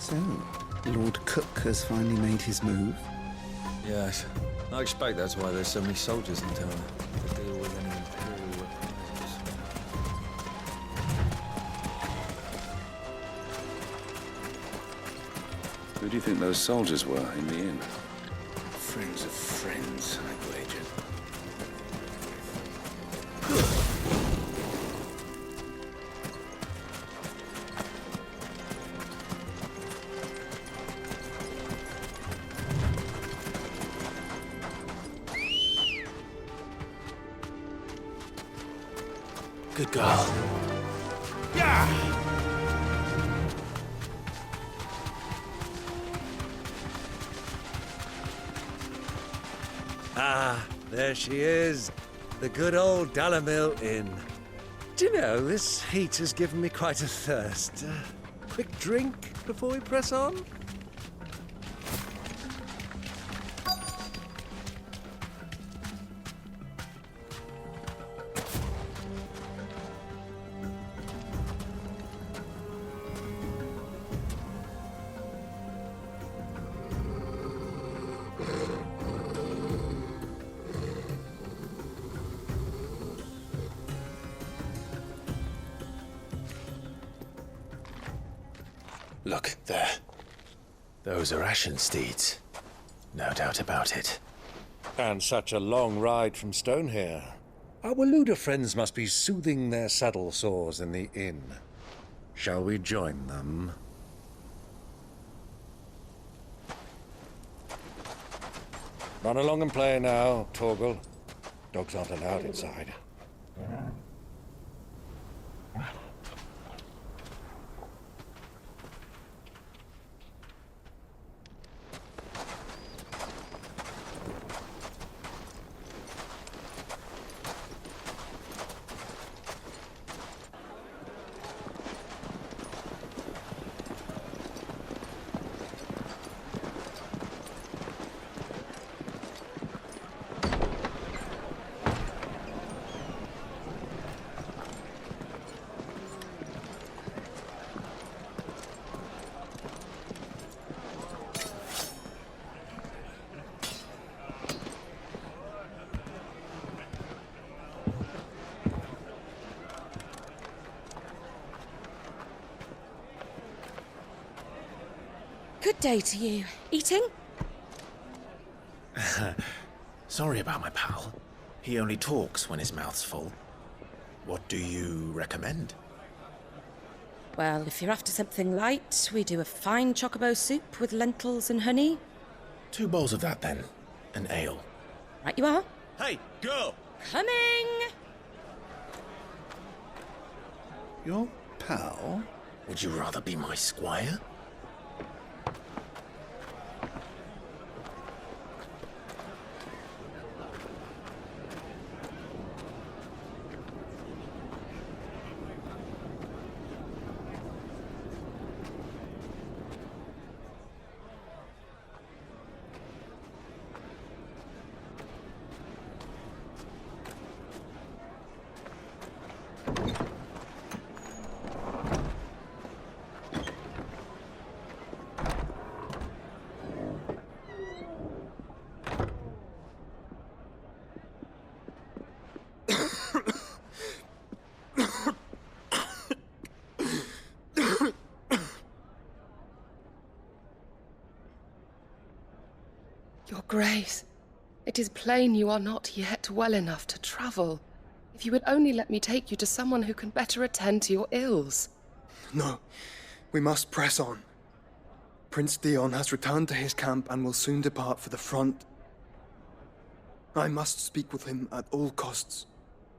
So, Lord Cook has finally made his move. Yes. I expect that's why there's so many soldiers in town to deal with any imperial reprisals. Who do you think those soldiers were in the inn? Friends of friends, I'd wager. Good girl. Ah, there she is. The good old Dalamil Inn. Do you know, this heat has given me quite a thirst. Quick drink before we press on? Look, there. Those are ashen steeds. No doubt about it. And such a long ride from Stone here. Our Waluda friends must be soothing their saddle sores in the inn. Shall we join them? Run along and play now, Torgal. Dogs aren't allowed inside. Good day to you. Eating? Sorry about my pal. He only talks when his mouth's full. What do you recommend? Well, if you're after something light, we do a fine chocobo soup with lentils and honey. 2 bowls of that, then. An ale. Right you are. Hey, girl! Coming! Your pal? Would you rather be my squire? Your Grace, it is plain you are not yet well enough to travel. If you would only let me take you to someone who can better attend to your ills. No, we must press on. Prince Dion has returned to his camp and will soon depart for the front. I must speak with him at all costs.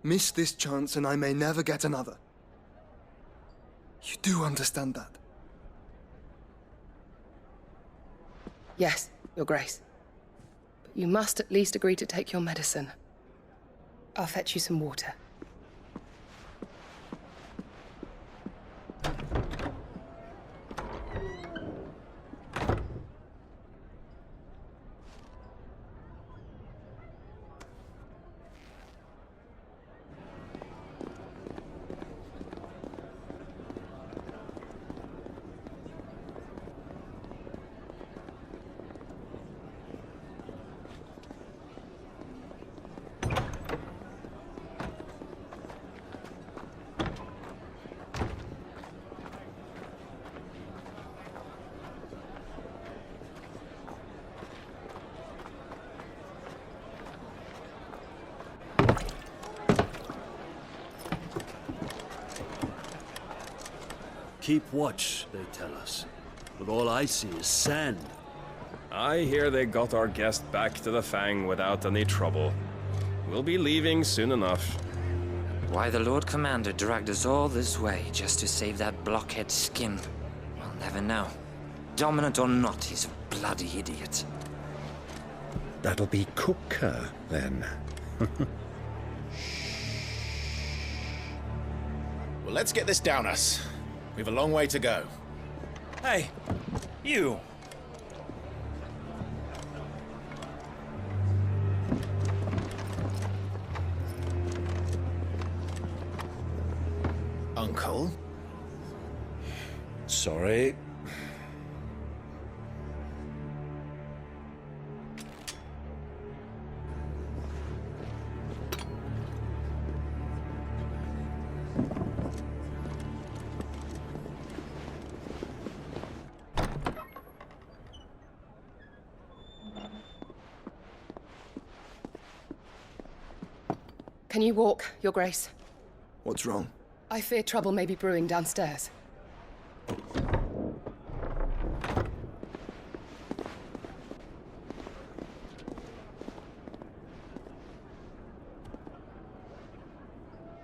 Miss this chance and I may never get another. You do understand that? Yes, Your Grace. But you must at least agree to take your medicine. I'll fetch you some water. keep watch, they tell us. But all I see is sand. I hear they got our guest back to the Fang without any trouble. We'll be leaving soon enough. Why the Lord Commander dragged us all this way just to save that blockhead skimp, I'll never know. Dominant or not, he's a bloody idiot. That'll be Cooker, then. Well, let's get this down us. We've a long way to go. Hey, you! Uncle? Sorry. Can you walk, Your Grace? What's wrong? I fear trouble may be brewing downstairs.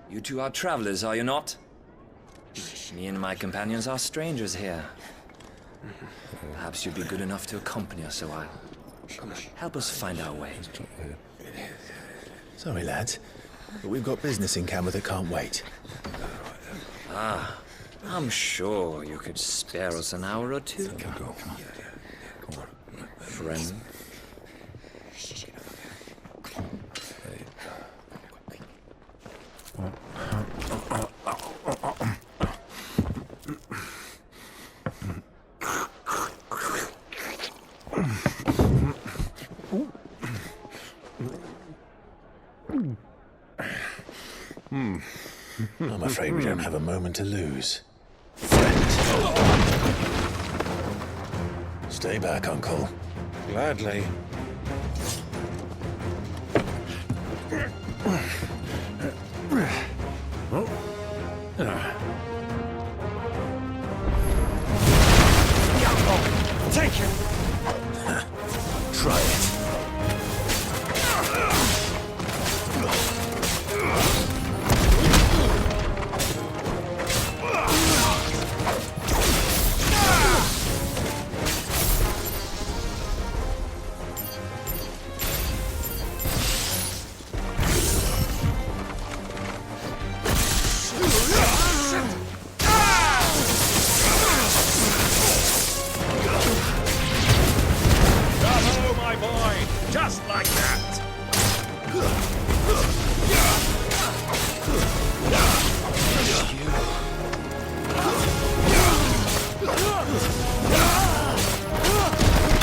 You two are travelers, are you not? Me and my companions are strangers here. Perhaps you'd be good enough to accompany us a while. Help us find our way. Sorry, lads, but we've got business in camera that can't wait. Ah, I'm sure you could spare us an hour or two. Friend. I'm afraid we don't have a moment to lose. Stay back, Uncle. Gladly. Take it! Try it. Bravo, my boy! Just like that!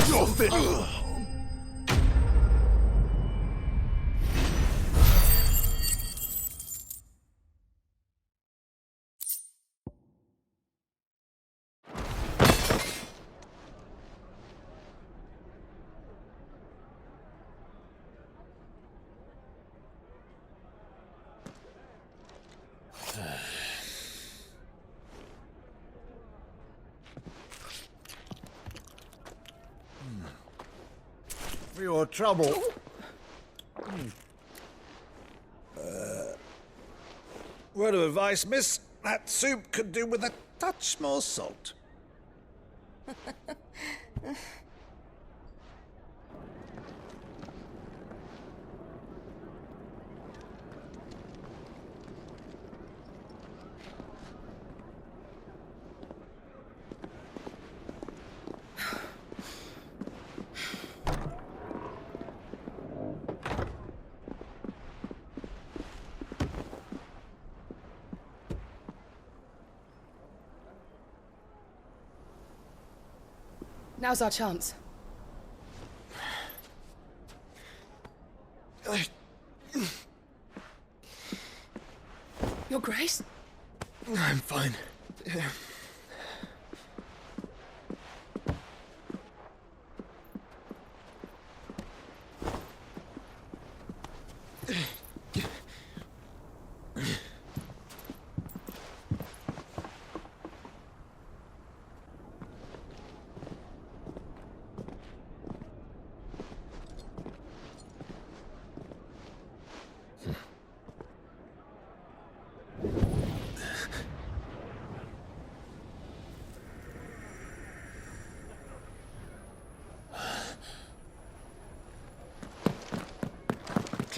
You're finished. For your trouble. Word of advice, miss. That soup could do with a touch more salt. Now's our chance. Your Grace? I'm fine.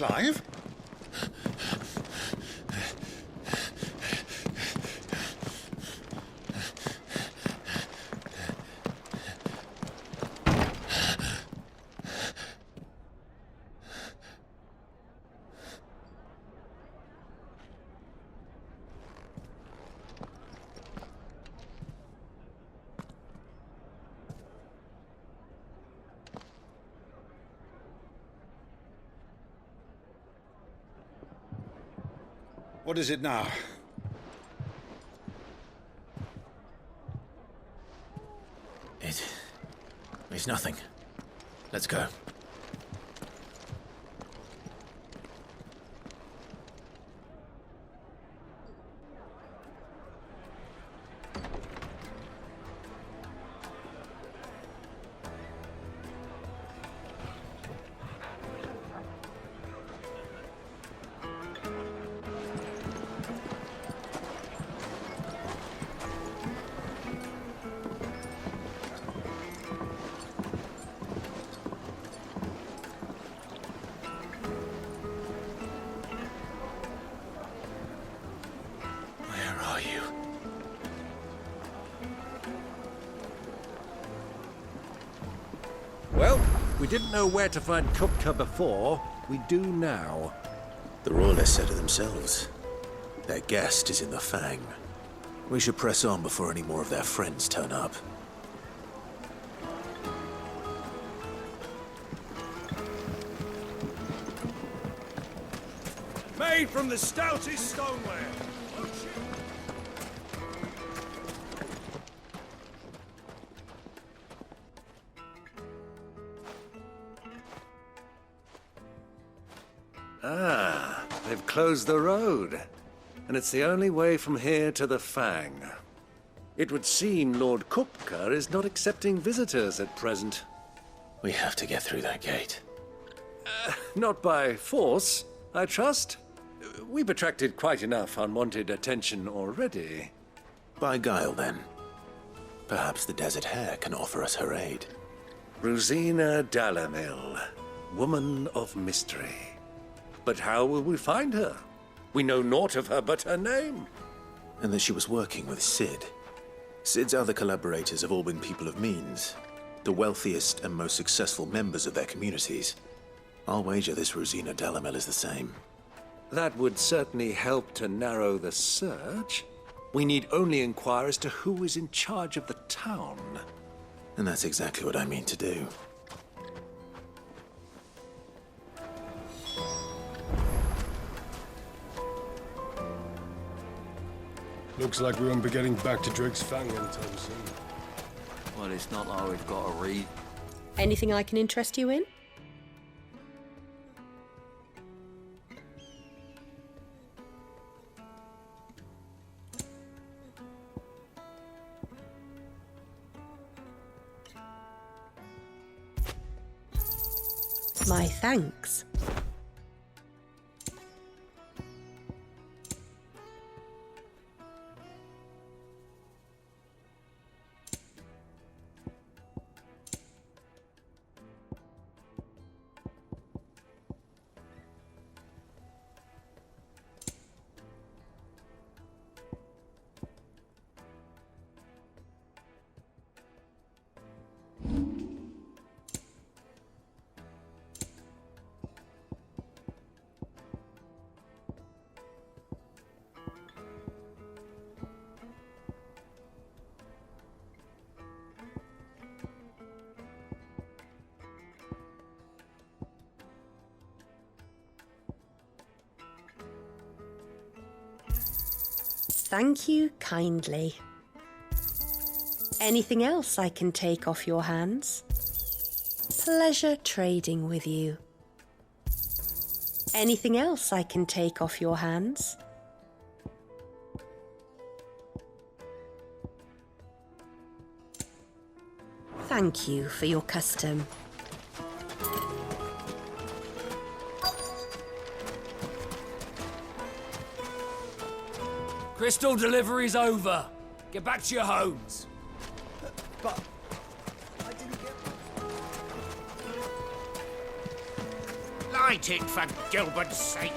Clive? What is it now? It's nothing. Let's go. Well, we didn't know where to find Kupka before. We do now. The royalists said it themselves. Their guest is in the Fang. We should press on before any more of their friends turn up. Made from the stoutest stoneware. Ah, they've closed the road. And it's the only way from here to the Fang. It would seem Lord Kupka is not accepting visitors at present. We have to get through that gate. Not by force, I trust. We've attracted quite enough unwanted attention already. By guile, then. Perhaps the Desert Hare can offer us her aid. Rosina Dalamil, woman of mystery. But how will we find her? We know naught of her but her name. And that she was working with Sid. Sid's other collaborators have all been people of means, the wealthiest and most successful members of their communities. I'll wager this Rosina Dalamil is the same. That would certainly help to narrow the search. We need only inquire as to who is in charge of the town. And that's exactly what I mean to do. Looks like we won't be getting back to Drake's Fang anytime soon. Well, it's not like we've got to read. Anything I can interest you in? My thanks. Thank you kindly. Anything else I can take off your hands? Pleasure trading with you. Anything else I can take off your hands? Thank you for your custom. Crystal delivery's over. Get back to your homes. But I didn't get... Light it, for Gilbert's sake!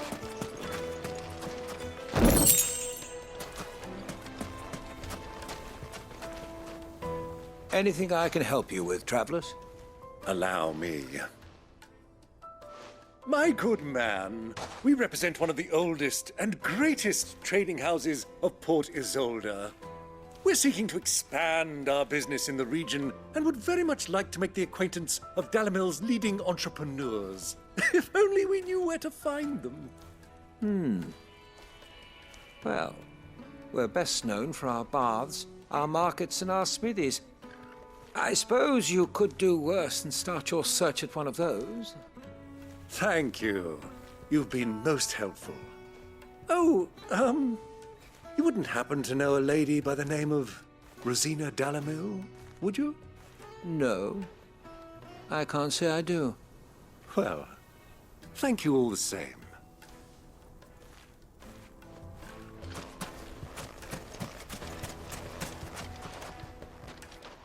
Anything I can help you with, travelers? Allow me. My good man, we represent one of the oldest and greatest trading houses of Port Isolde. We're seeking to expand our business in the region and would very much like to make the acquaintance of Dalamil's leading entrepreneurs. If only we knew where to find them. Well, we're best known for our baths, our markets, and our smithies. I suppose you could do worse than start your search at one of those. Thank you. You've been most helpful. Oh, you wouldn't happen to know a lady by the name of Rosina Dalamil, would you? No. I can't say I do. Well, thank you all the same.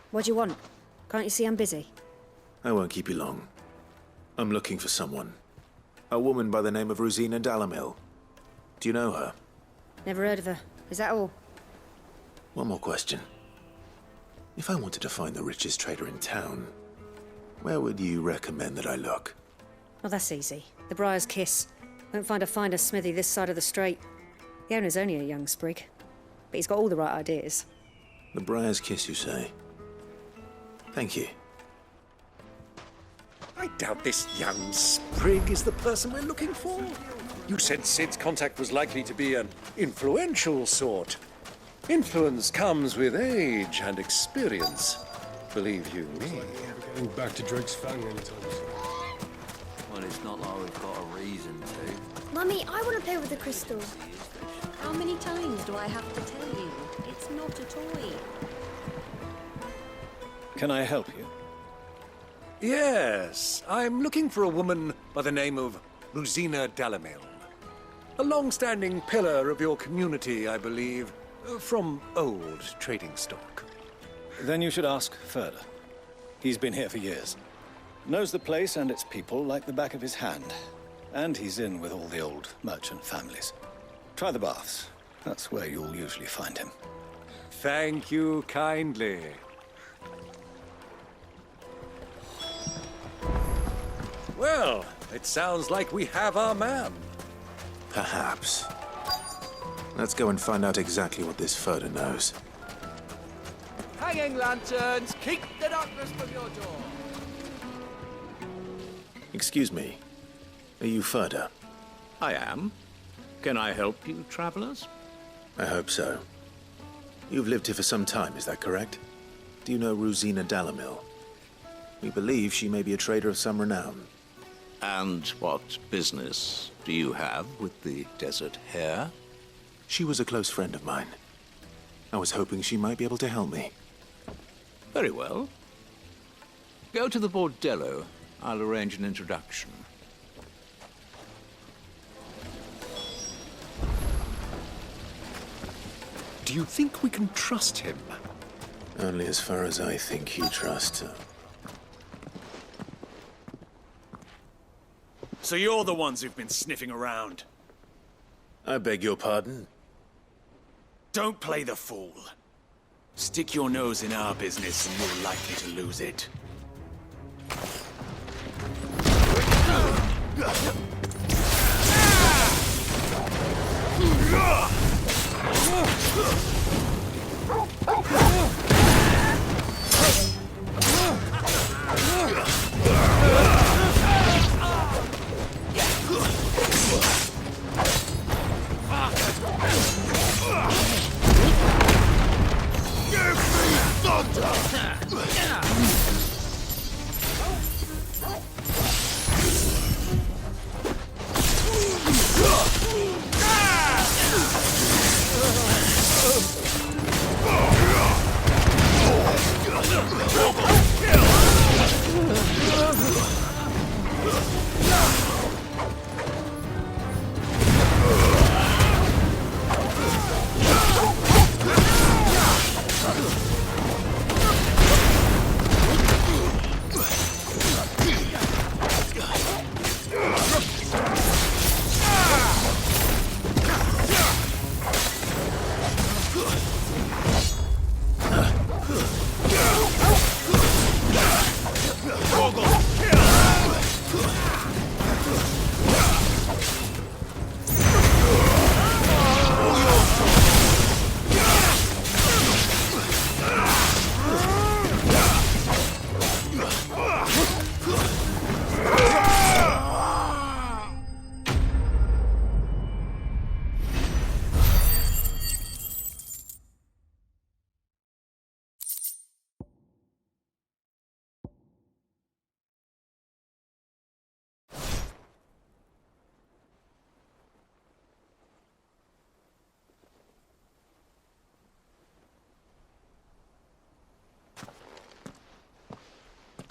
What do you want? Can't you see I'm busy? I won't keep you long. I'm looking for someone. A woman by the name of Rosina Dalamil. Do you know her? Never heard of her. Is that all? One more question. If I wanted to find the richest trader in town, where would you recommend that I look? Oh, that's easy. The Briar's Kiss. Won't find a finer smithy this side of the strait. The owner's only a young sprig, but he's got all the right ideas. The Briar's Kiss, you say? Thank you. I doubt this young sprig is the person we're looking for. You said Sid's contact was likely to be an influential sort. Influence comes with age and experience. Believe you me. Getting back to Drake's Fang anytime soon. Well, it's not like we've got a reason to. Mummy, I want to play with the crystal. How many times do I have to tell you? It's not a toy. Can I help you? Yes, I'm looking for a woman by the name of Rosina Dalamil. A long-standing pillar of your community, I believe, from old trading stock. Then you should ask Ferda. He's been here for years. Knows the place and its people like the back of his hand. And he's in with all the old merchant families. Try the baths. That's where you'll usually find him. Thank you kindly. Well, it sounds like we have our man. Perhaps. Let's go and find out exactly what this Ferda knows. Hanging lanterns, keep the darkness from your door. Excuse me. Are you Ferda? I am. Can I help you, travelers? I hope so. You've lived here for some time, is that correct? Do you know Rosina Dalamil? We believe she may be a trader of some renown. And what business do you have with the desert hare? She was a close friend of mine. I was hoping she might be able to help me. Very well. Go to the bordello. I'll arrange an introduction. Do you think we can trust him? Only as far as I think you trust her. So you're the ones who've been sniffing around? I beg your pardon? Don't play the fool. Stick your nose in our business and you're likely to lose it.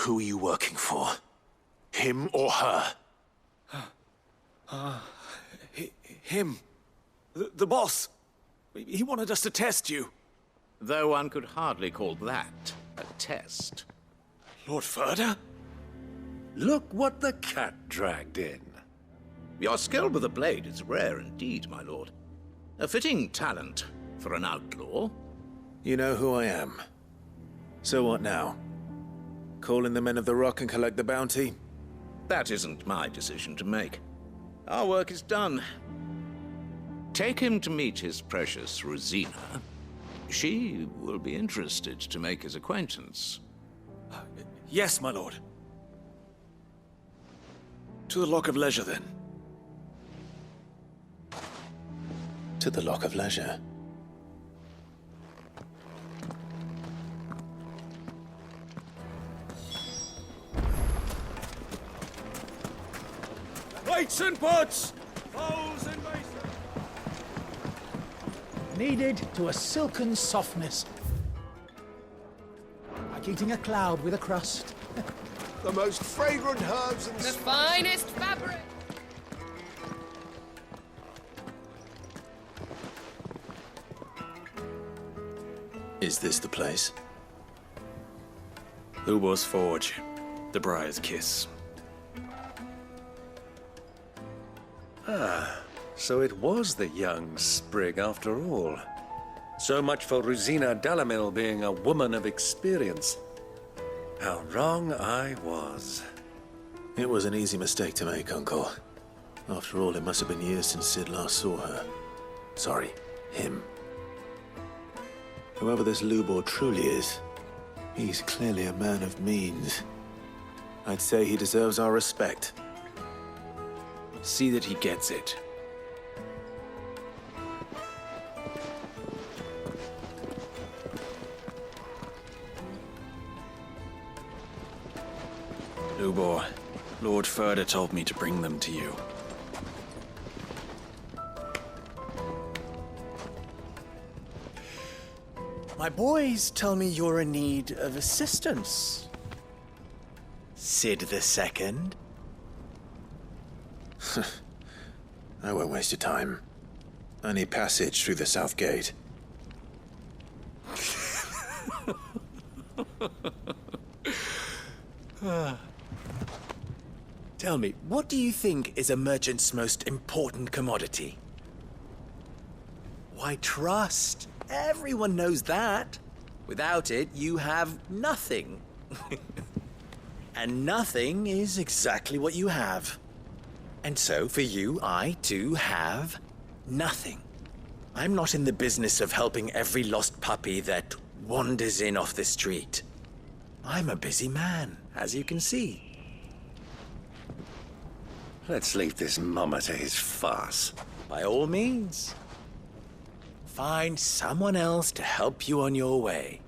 Who are you working for? Him or her? Him. The boss. He wanted us to test you. Though one could hardly call that a test. Lord Ferda? Look what the cat dragged in. Your skill with the blade is rare indeed, my lord. A fitting talent for an outlaw. You know who I am. So what now? Call in the men of the Rock and collect the bounty? That isn't my decision to make. Our work is done. Take him to meet his precious Rosina. She will be interested to make his acquaintance. Yes, my lord. To the Lock of Leisure, then. To the Lock of Leisure. Weights and pots! Bowls and basins! Kneaded to a silken softness. Like eating a cloud with a crust. The most fragrant herbs and... The finest fabric! Is this the place? Ubor's Forge. The Briar's Kiss. Ah, so it was the young sprig after all. So much for Rosina Dalamil being a woman of experience. How wrong I was. It was an easy mistake to make, Uncle. After all, it must have been years since Sid last saw her. Sorry, him. Whoever this Lubor truly is, he's clearly a man of means. I'd say he deserves our respect. See that he gets it. Lubor, Lord Ferda told me to bring them to you. My boys tell me you're in need of assistance. Sid the Second. I won't waste your time. I need passage through the south gate. Tell me, what do you think is a merchant's most important commodity? Why, trust. Everyone knows that. Without it, you have nothing. And nothing is exactly what you have. And so, for you, I, too, have nothing. I'm not in the business of helping every lost puppy that wanders in off the street. I'm a busy man, as you can see. Let's leave this mummer to his farce. By all means. Find someone else to help you on your way.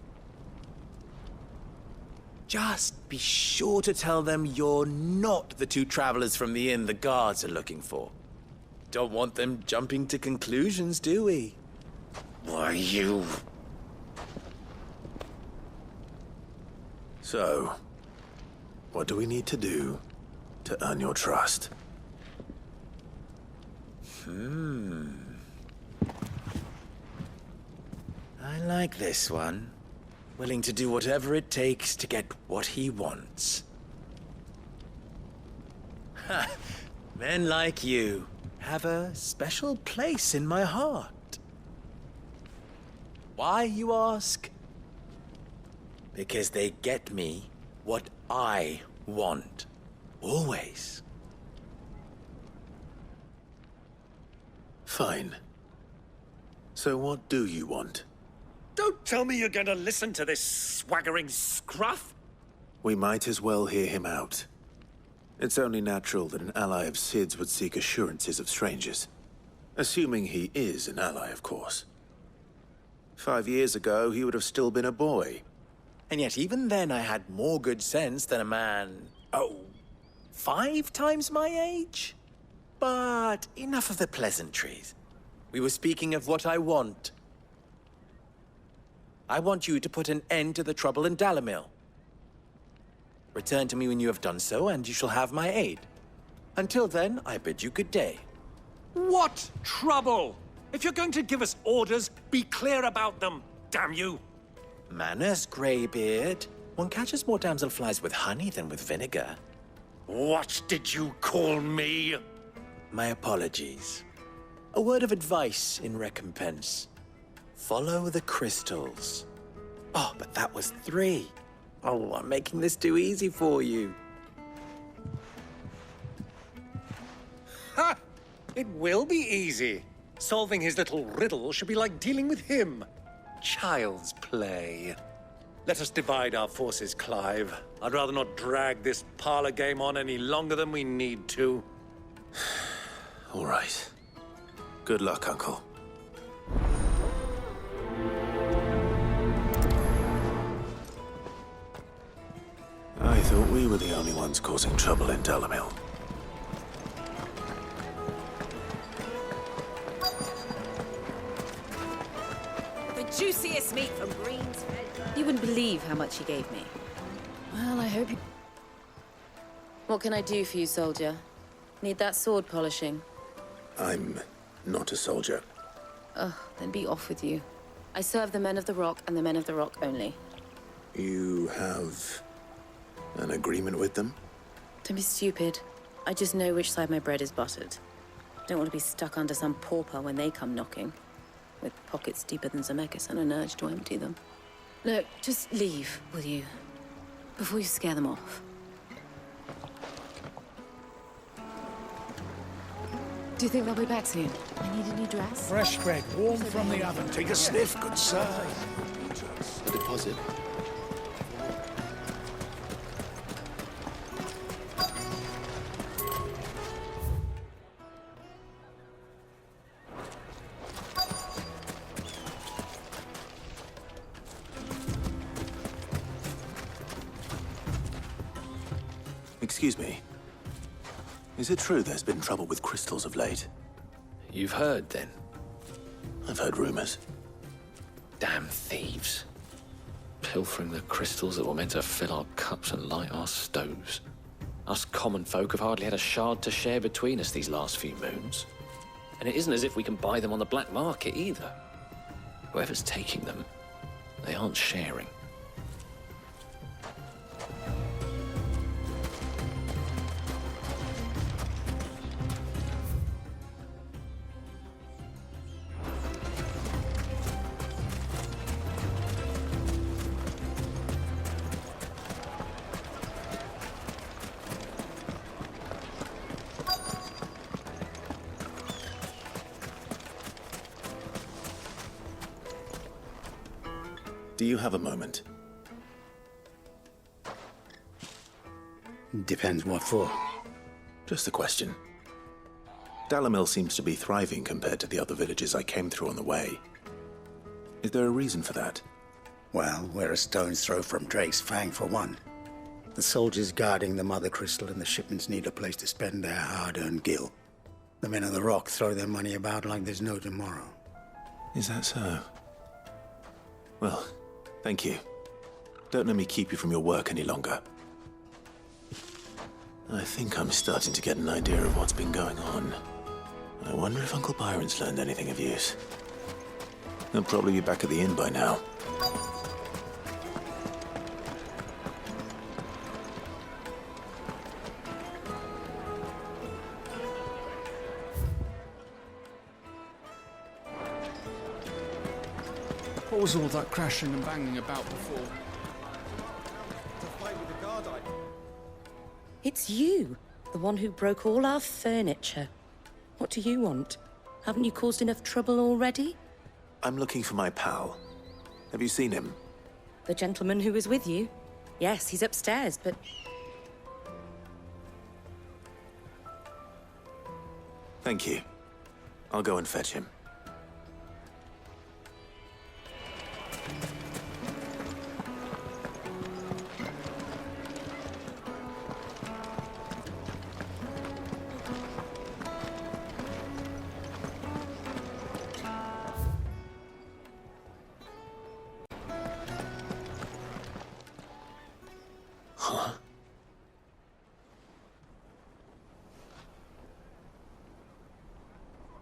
Just be sure to tell them you're not the two travelers from the inn the guards are looking for. Don't want them jumping to conclusions, do we? Why, you... So, what do we need to do to earn your trust? I like this one. Willing to do whatever it takes to get what he wants. Ha! Men like you have a special place in my heart. Why, you ask? Because they get me what I want. Always. Fine. So what do you want? Don't tell me you're going to listen to this swaggering scruff! We might as well hear him out. It's only natural that an ally of Sid's would seek assurances of strangers. Assuming he is an ally, of course. 5 years ago, he would have still been a boy. And yet even then I had more good sense than a man, 5 times my age? But enough of the pleasantries. We were speaking of what I want. I want you to put an end to the trouble in Dalamil. Return to me when you have done so, and you shall have my aid. Until then, I bid you good day. What trouble? If you're going to give us orders, be clear about them, damn you! Manners, Greybeard. One catches more damselflies with honey than with vinegar. What did you call me? My apologies. A word of advice in recompense. Follow the crystals. Oh, but that was 3. Oh, I'm making this too easy for you. Ha! It will be easy. Solving his little riddle should be like dealing with him. Child's play. Let us divide our forces, Clive. I'd rather not drag this parlor game on any longer than we need to. All right. Good luck, Uncle. I thought we were the only ones causing trouble in Dalamil. The juiciest meat from Green's. You wouldn't believe how much he gave me. Well, I hope you... What can I do for you, soldier? Need that sword polishing? I'm not a soldier. Ugh, then be off with you. I serve the men of the Rock and the men of the Rock only. You have an agreement with them? Don't be stupid. I just know which side my bread is buttered. Don't want to be stuck under some pauper when they come knocking. With pockets deeper than Zemeckis and an urge to empty them. Look, just leave, will you? Before you scare them off. Do you think they'll be back soon? I need a new dress. Fresh bread, warm from the oven. Take a sniff, good sir. A deposit. Excuse me. Is it true there's been trouble with crystals of late? You've heard, then? I've heard rumors. Damn thieves. Pilfering the crystals that were meant to fill our cups and light our stoves. Us common folk have hardly had a shard to share between us these last few moons. And it isn't as if we can buy them on the black market, either. Whoever's taking them, they aren't sharing. Do you have a moment? Depends what for. Just a question. Dalamil seems to be thriving compared to the other villages I came through on the way. Is there a reason for that? Well, we're a stone's throw from Drake's Fang, for one. The soldiers guarding the Mother Crystal and the shipments need a place to spend their hard-earned gil. The men of the Rock throw their money about like there's no tomorrow. Is that so? Well, thank you. Don't let me keep you from your work any longer. I think I'm starting to get an idea of what's been going on. I wonder if Uncle Byron's learned anything of use. He'll probably be back at the inn by now. What was all that crashing and banging about before? It's you, the one who broke all our furniture. What do you want? Haven't you caused enough trouble already? I'm looking for my pal. Have you seen him? The gentleman who was with you? Yes, he's upstairs, but... Thank you. I'll go and fetch him.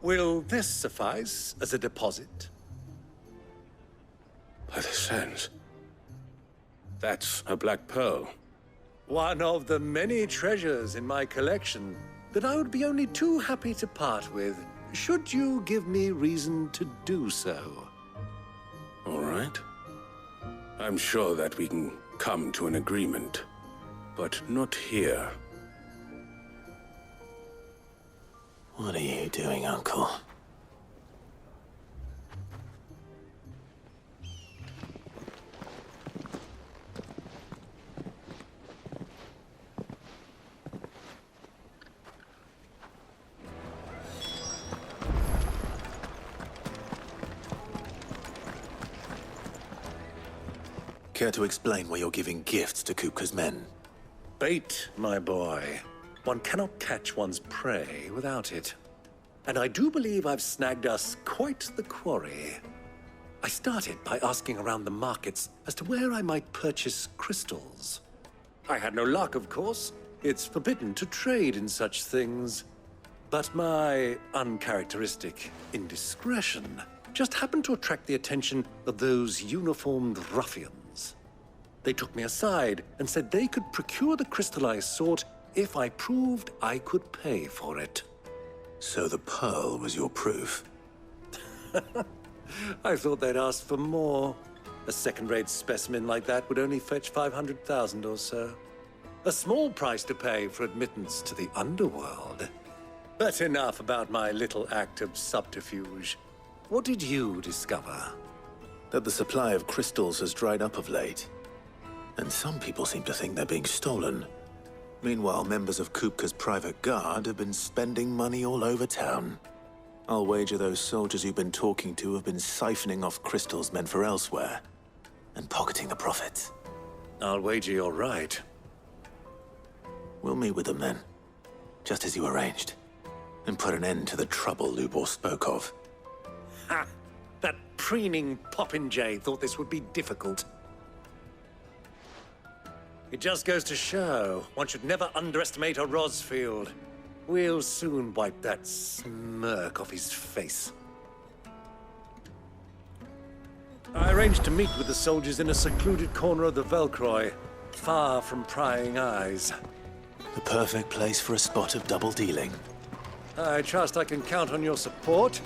Will this suffice as a deposit? By the sands. That's a black pearl. One of the many treasures in my collection that I would be only too happy to part with, should you give me reason to do so. All right. I'm sure that we can come to an agreement, but not here. What are you doing, Uncle? Care to explain why you're giving gifts to Kupka's men? Bait, my boy. One cannot catch one's prey without it. And I do believe I've snagged us quite the quarry. I started by asking around the markets as to where I might purchase crystals. I had no luck, of course. It's forbidden to trade in such things. But my uncharacteristic indiscretion just happened to attract the attention of those uniformed ruffians. They took me aside and said they could procure the crystal I sought if I proved I could pay for it. So the pearl was your proof? I thought they'd ask for more. A second-rate specimen like that would only fetch 500,000 or so. A small price to pay for admittance to the underworld. But enough about my little act of subterfuge. What did you discover? That the supply of crystals has dried up of late. And some people seem to think they're being stolen. Meanwhile, members of Kupka's private guard have been spending money all over town. I'll wager those soldiers you've been talking to have been siphoning off crystals meant for elsewhere, and pocketing the profits. I'll wager you're right. We'll meet with them then, just as you arranged, and put an end to the trouble Lubor spoke of. Ha! That preening popinjay thought this would be difficult. It just goes to show, one should never underestimate a Rosfield. We'll soon wipe that smirk off his face. I arranged to meet with the soldiers in a secluded corner of the Velcroy, far from prying eyes. The perfect place for a spot of double dealing. I trust I can count on your support,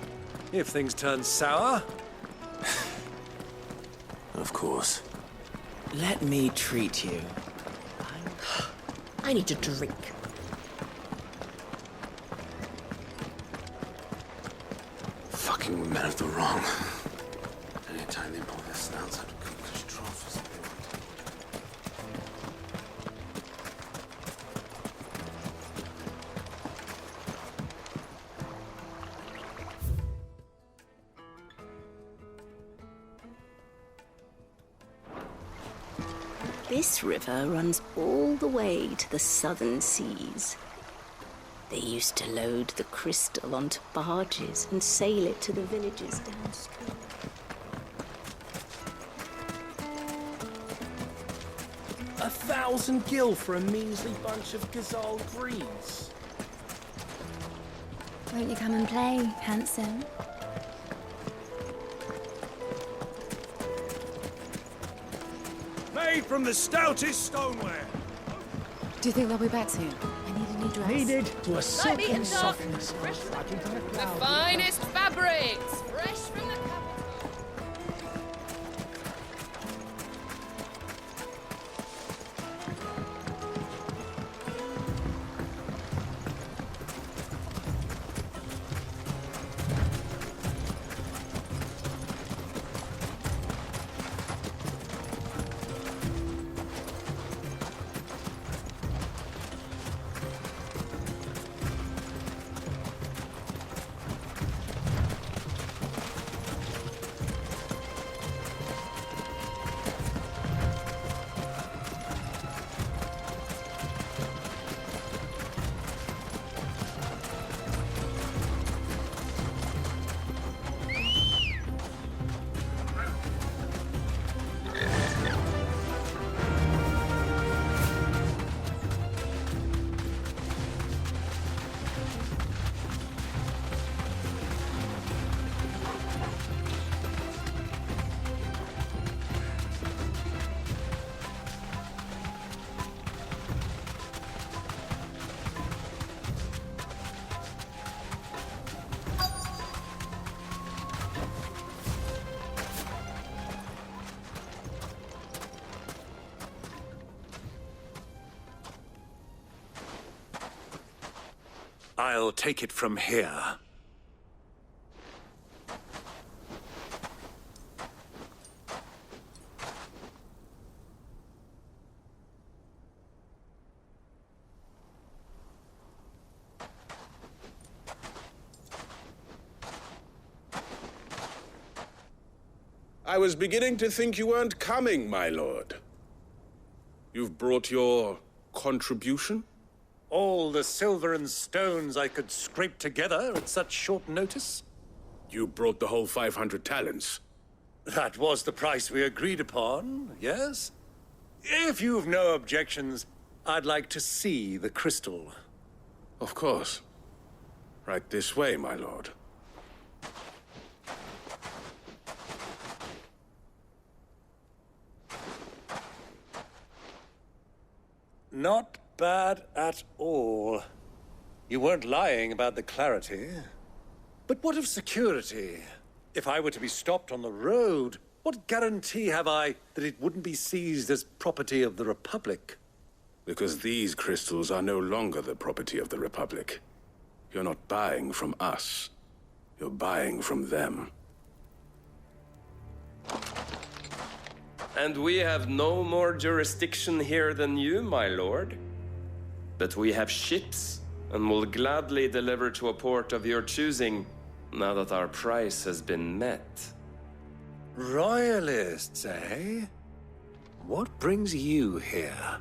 if things turn sour. Of course. Let me treat you. I need a drink. Fucking men of the wrong. Anytime they pull their snouts out of Kupka's trough. This river runs all the way to the southern seas. They used to load the crystal onto barges and sail it to the villages downstream. A 1,000 gil for a measly bunch of Gazal greens. Won't you come and play, handsome? Made from the stoutest stoneware. Do you think they'll be back soon? I need a new dress. Needed to a Let me silken get softness. The finest fabrics, fresh from the capital. I'll take it from here. I was beginning to think you weren't coming, my lord. You've brought your contribution? All the silver and stones I could scrape together at such short notice? You brought the whole 500 talents. That was the price we agreed upon, yes? If you've no objections, I'd like to see the crystal. Of course. Right this way, my lord. Not bad at all. You weren't lying about the clarity. But what of security? If I were to be stopped on the road, what guarantee have I that it wouldn't be seized as property of the Republic? Because these crystals are no longer the property of the Republic. You're not buying from us. You're buying from them. And we have no more jurisdiction here than you, my lord. But we have ships, and will gladly deliver to a port of your choosing, now that our price has been met. Royalists, eh? What brings you here?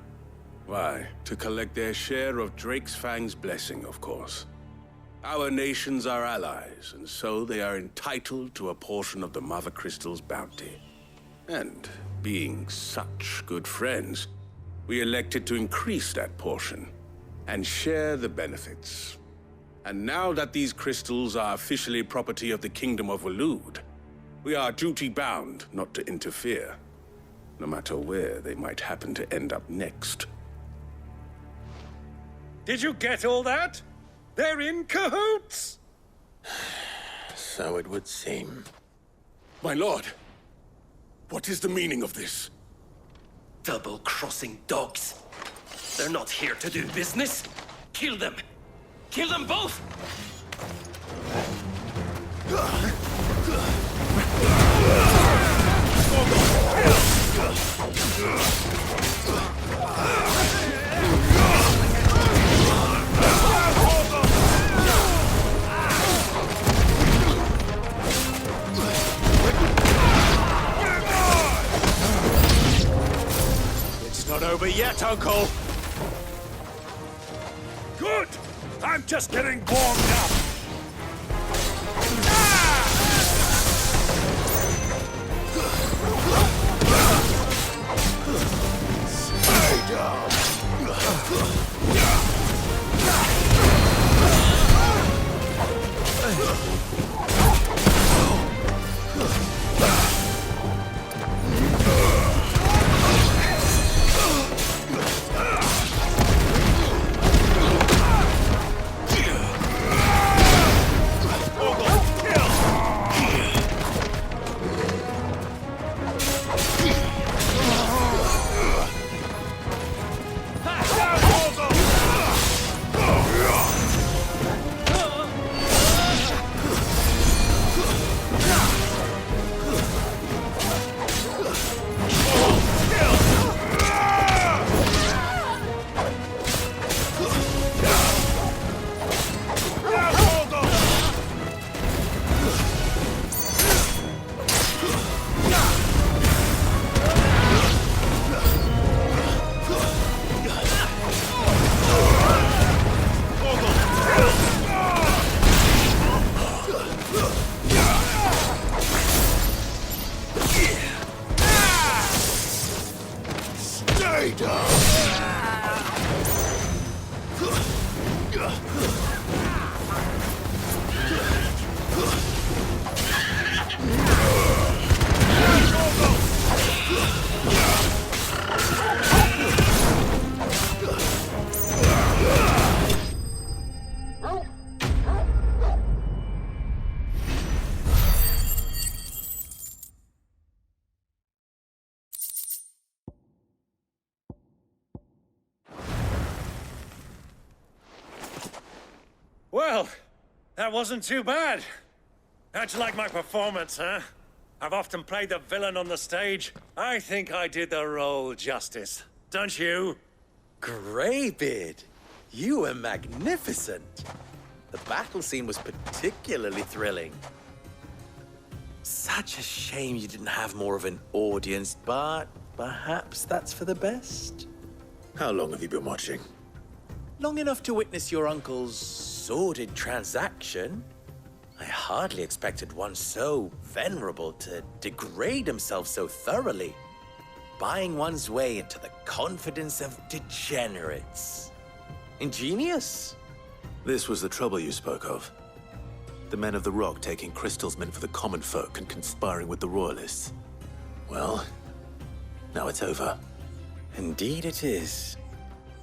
Why, to collect their share of Drake's Fang's blessing, of course. Our nations are allies, and so they are entitled to a portion of the Mother Crystal's bounty. And being such good friends, we elected to increase that portion and share the benefits. And now that these crystals are officially property of the Kingdom of Waloed, we are duty-bound not to interfere, no matter where they might happen to end up next. Did you get all that? They're in cahoots! So it would seem. My lord, what is the meaning of this? Double-crossing dogs. They're not here to do business. Kill them. Kill them both! It's not over yet, Uncle! Good! I'm just getting warmed up! Stay down! Well, that wasn't too bad. How'd you like my performance, huh? I've often played the villain on the stage. I think I did the role justice. Don't you? Greybeard, you were magnificent. The battle scene was particularly thrilling. Such a shame you didn't have more of an audience, but perhaps that's for the best. How long have you been watching? Long enough to witness your uncle's sordid transaction. I hardly expected one so venerable to degrade himself so thoroughly, buying one's way into the confidence of degenerates. Ingenious. This was the trouble you spoke of. The men of the Rock taking crystals meant for the common folk and conspiring with the royalists. Well, now it's over. Indeed it is.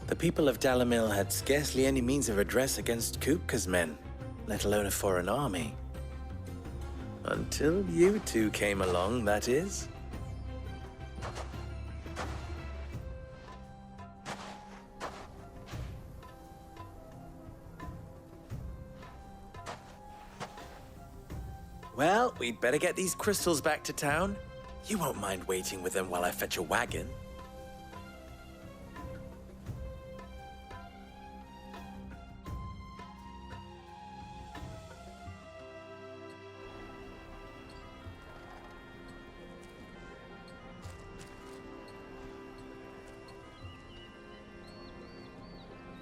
The people of Dalamil had scarcely any means of redress against Kupka's men, let alone a foreign army. Until you two came along, that is. Well, we'd better get these crystals back to town. You won't mind waiting with them while I fetch a wagon.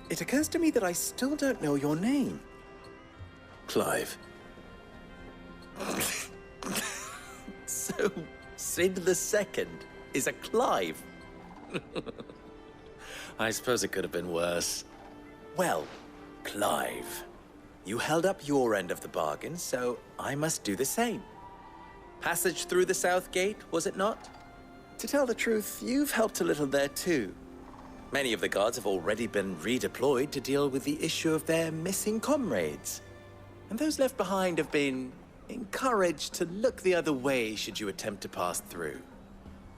It occurs to me that I still don't know your name. Clive. So, Sid the Second is a Clive. I suppose it could have been worse. Well, Clive, you held up your end of the bargain, so I must do the same. Passage through the South Gate, was it not? To tell the truth, you've helped a little there too. Many of the guards have already been redeployed to deal with the issue of their missing comrades. And those left behind have been encouraged to look the other way should you attempt to pass through.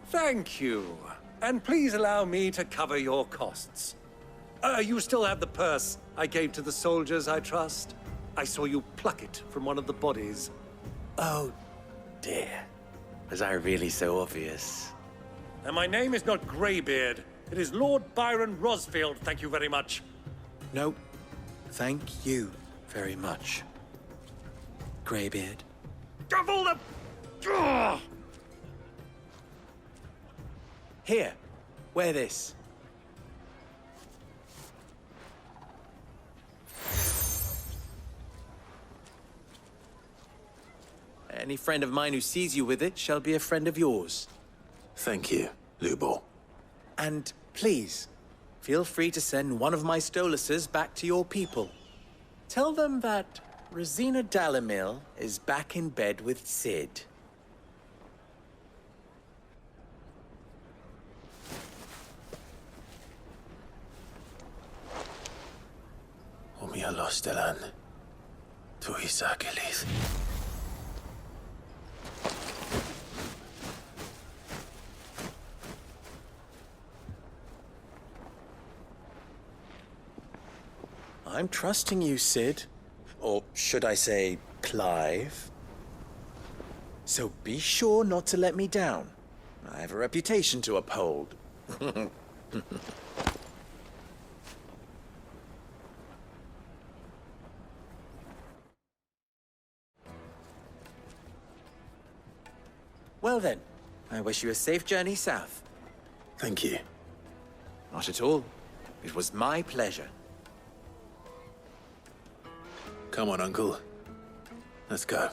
Thank you. And please allow me to cover your costs. You still have the purse I gave to the soldiers, I trust? I saw you pluck it from one of the bodies. Oh, dear. Was I really so obvious? And my name is not Greybeard. It is Lord Byron Rosfield, thank you very much. No, thank you very much, Greybeard. Double the... Ugh! Here, wear this. Any friend of mine who sees you with it shall be a friend of yours. Thank you, Lubor. And please, feel free to send one of my Stoluses back to your people. Tell them that Rosina Dalamil is back in bed with Sid. Omia lostelan. Tu isakelis. I'm trusting you, Sid. Or should I say, Clive. So be sure not to let me down. I have a reputation to uphold. Well then, I wish you a safe journey south. Thank you. Not at all. It was my pleasure. Come on, Uncle. Let's go.